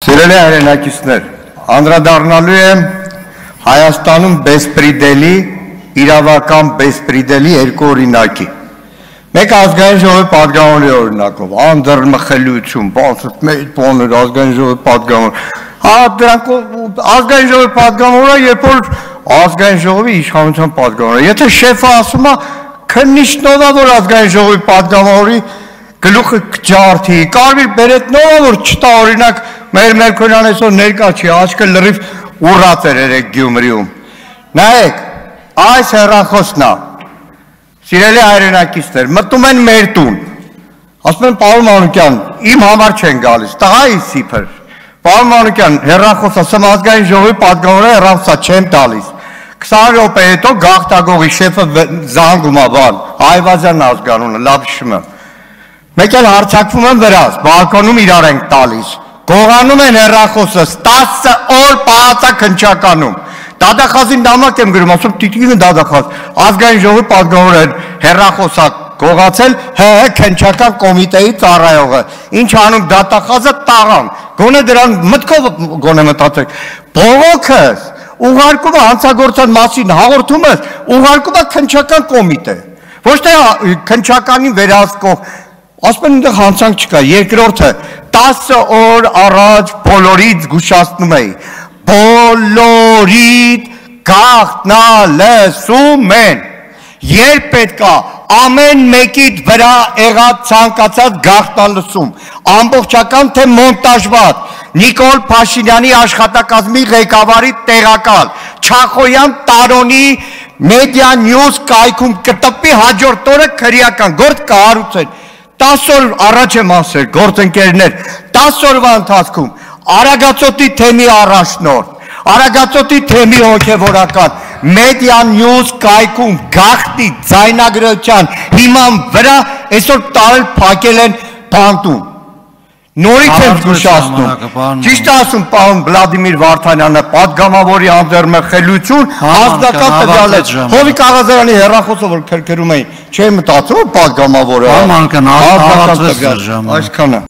Սիրելի հայրենակիցներ, անդրադառնալու եմ Հայաստանում բեսպրիդելի, իրավական բեսպրիդելի երկու օրինակի։ Մեկ ազգային ժողովի պատգամավորի օրինակով, անդրմխելիություն, բանսուտ ազգային ժողովի պատգամավոր։ Դրանք ազգային ժողովի պատգամավորը, երբ որ ազգային ժողովի իշխանության պատգամավորը։ Եթե շեֆը ասում է, քննիչնովա, որ ազգային ժողովի պատգամավորի գլուխը ջարդի, կարմիր բերետնովա, որ չտա օրինակ մեր Մերկոնյան այսօր ներկա չի, աչքը լրիվ ուռած էր երեք Գյումրիում։ Նայեք, այս հեռախոսն է, սիրելի հայրենակիցներ, մտնում են մեր տուն, ասում են պարոն Մանուկյան, իմ համար չեն գալիս, տղայի սիփր, պարոն Մանուկյան, հեռախոսը, ասում ազգային ժողովի պատգամավորը հեռախոսը չեմ տալիս, 20 րոպե հետո գաղթագողի շեֆը զանգում է բան, Այվազյան ազգանունը, լավ հիշում եմ, մեկ էլ հարցակվում են վրաս, բալկոնում իրար ենք տալիս, գողանում են հեռախոսս, 10 օր պահածա քննչականում, դադախազին նամակ եմ գրում, ասում տիկինը դադախազ, ազգային ժողովի պատգամավորը հեռախոսա գողացել, քննչական կոմիտեի ծառայողը, ինչ անում դատախազը տաղան, գոնե դրան մտքով գոնե մտածեք, բողոքս, ուղարկում է հանցագործության մասին հաղորդումս, ուղարկում է քննչական կոմիտե, ոչ թե քննչականին վերահսկող, ասում են այնտեղ հանցանք չկա, երկրորդը 10 օր առաջ բոլորից զգուշացնում էի, բոլորիդ գաղտնալսում են, երբ պետք է ամեն մեկիդ վրա եղած ցանկացած գաղտնալսում, ամբողջական թե մոնտաժված, Նիկոլ Փաշինյանի աշխատակազմի ղեկավարի տեղակալ, Չախոյան Տարոնի մեդիա նյուզ կայքում կտպի հաջորդ օրը քրեական գործ կհարուցեն 10 օր առաջ եմ ասել, գործընկերներ, 10 օրվա ընթացքում Արագածոտի թեմի առաջնորդ, Արագածոտի թեմի հոգևորական, մեդիա նյուզ կայքում գաղտնի ձայնագրության հիման վրա այսօր տարել փակել են բանտում։ Նորից եմ զգուշացնում, ճիշտ ասում պարոն Վլադիմիր Վարդանյանը, պատգամավորի անդրմխելիություն, ազգական տվյալ է, Հովիկ Աղազարյանի հեռախոսը, որ քրքրում էին, չէի մտածում, որ պատգամավորը, Պարոն Մանուկյան, այսքանը։